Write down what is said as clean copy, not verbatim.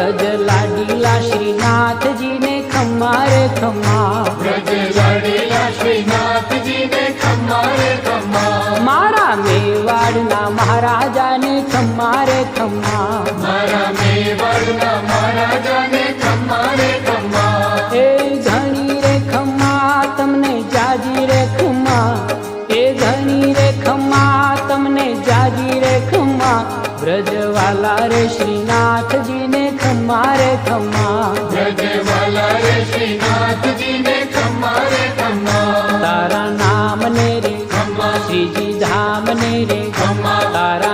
ब्रज लाडीला श्रीनाथ जी ने खम्मा रे खम्मा, ब्रज लाडीला श्रीनाथ जी ने खम्मा रे खम्मा, मारा मेवाड़ना महाराजा ने खम्मा रे खम्मा, मारा मेवाड़ना महाराजा ने खम्मा रे खम्मा, ए घणी रे खम्मा तमने जाजी रे खम्मा, ए घणी रे खम्मा तमने जाजी रे खम्मा, ब्रजवाला रे श्रीनाथ जी ने खम्मा रे खम्मा, ब्रजवाला रे श्रीनाथ जी ने खम्मा रे खम्मा, तारा नाम ने रे खम्मा श्रीजी धाम ने रे खम्मा, तारा